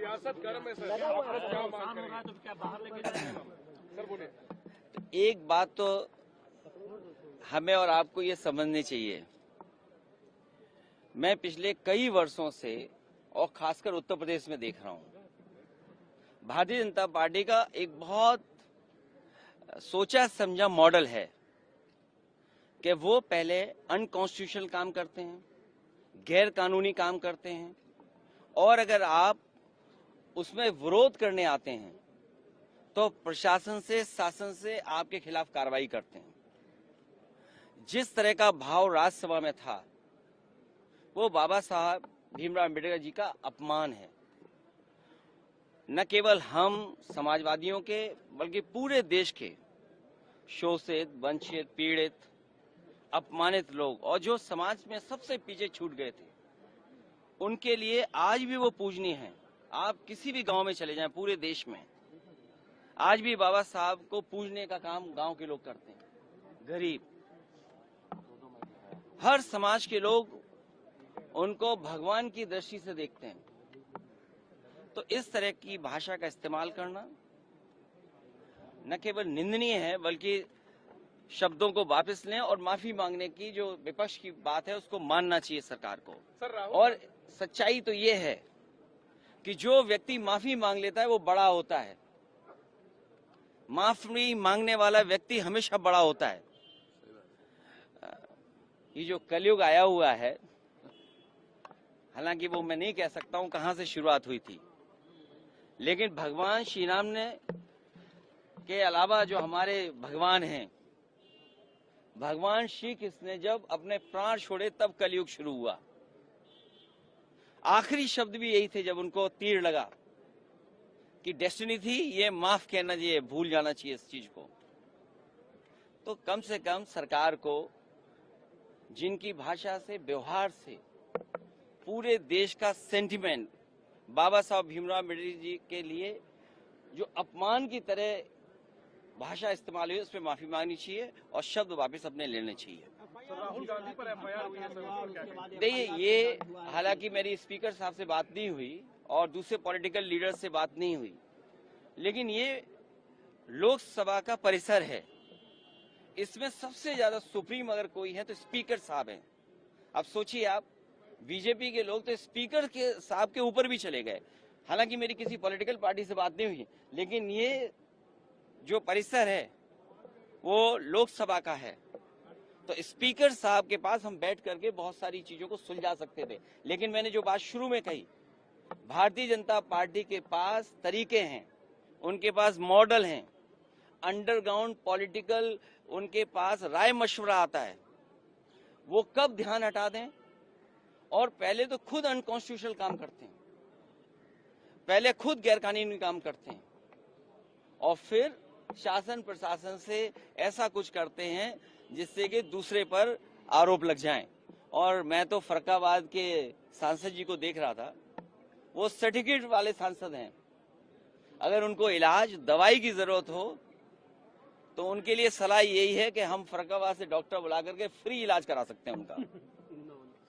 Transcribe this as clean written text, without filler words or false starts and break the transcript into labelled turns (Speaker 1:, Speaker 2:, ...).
Speaker 1: सियासत गर्म है सर, आप क्या मांग करेंगे? तो क्या बाहर लेके जाएंगे सर? बोलिए।
Speaker 2: एक बात तो हमें और आपको ये समझनी चाहिए, मैं पिछले कई वर्षों से और खासकर उत्तर प्रदेश में देख रहा हूं, भारतीय जनता पार्टी का एक बहुत सोचा समझा मॉडल है कि वो पहले अनकॉन्स्टिट्यूशनल काम करते हैं, गैर कानूनी काम करते हैं, और अगर आप उसमें विरोध करने आते हैं तो प्रशासन से, शासन से आपके खिलाफ कार्रवाई करते हैं। जिस तरह का भाव राज्यसभा में था वो बाबा साहब भीमराव अम्बेडकर जी का अपमान है। न केवल हम समाजवादियों के बल्कि पूरे देश के शोषित, वंचित, पीड़ित, अपमानित लोग और जो समाज में सबसे पीछे छूट गए थे, उनके लिए आज भी वो पूजनीय हैं। आप किसी भी गांव में चले जाएं पूरे देश में, आज भी बाबा साहब को पूजने का काम गांव के लोग करते हैं। गरीब, हर समाज के लोग उनको भगवान की दृष्टि से देखते हैं। तो इस तरह की भाषा का इस्तेमाल करना न केवल निंदनीय है बल्कि शब्दों को वापस लें और माफी मांगने की जो विपक्ष की बात है उसको मानना चाहिए सरकार को। और सच्चाई तो ये है कि जो व्यक्ति माफी मांग लेता है वो बड़ा होता है। माफी मांगने वाला व्यक्ति हमेशा बड़ा होता है। ये जो कलयुग आया हुआ है, हालांकि वो मैं नहीं कह सकता हूं कहां से शुरुआत हुई थी, लेकिन भगवान श्री राम ने के अलावा जो हमारे भगवान हैं, भगवान श्री कृष्ण ने जब अपने प्राण छोड़े तब कलयुग शुरू हुआ। आखिरी शब्द भी यही थे जब उनको तीर लगा कि डेस्टिनी थी, ये माफ कहना चाहिए, भूल जाना चाहिए इस चीज को। तो कम से कम सरकार को जिनकी भाषा से, व्यवहार से पूरे देश का सेंटिमेंट बाबा साहब भीमराव अम्बेडकर जी के लिए जो अपमान की तरह भाषा इस्तेमाल हुई, उस पर माफी मांगनी चाहिए और शब्द वापस अपने लेने चाहिए।
Speaker 1: राहुल गांधी पर एफआईआर हुई है सर,
Speaker 2: देखिए, ये हालांकि मेरी स्पीकर साहब से बात नहीं हुई और दूसरे पॉलिटिकल लीडर से बात नहीं हुई, लेकिन ये लोकसभा का परिसर है, इसमें सबसे ज्यादा सुप्रीम अगर कोई है तो स्पीकर साहब हैं। अब सोचिए आप, बीजेपी के लोग तो स्पीकर के साहब के ऊपर भी चले गए। हालांकि मेरी किसी पॉलिटिकल पार्टी से बात नहीं हुई, लेकिन ये जो परिसर है वो लोकसभा का है, तो स्पीकर साहब के पास हम बैठ करके बहुत सारी चीजों को सुलझा सकते थे। लेकिन मैंने जो बात शुरू में कही, भारतीय जनता पार्टी के पास तरीके हैं, उनके पास मॉडल हैं, अंडरग्राउंड पॉलिटिकल उनके पास राय मशवरा आता है। वो कब ध्यान हटा दें, और पहले तो खुद अनकॉन्स्टिट्यूशनल काम करते हैं, पहले खुद गैरकानूनी काम करते हैं, और फिर शासन प्रशासन से ऐसा कुछ करते हैं जिससे कि दूसरे पर आरोप लग जाएं। और मैं तो फरक्काबाद के सांसद जी को देख रहा था, वो सर्टिफिकेट वाले सांसद हैं। अगर उनको इलाज, दवाई की जरूरत हो तो उनके लिए सलाह यही है कि हम फरक्काबाद से डॉक्टर बुला करके फ्री इलाज करा सकते हैं उनका।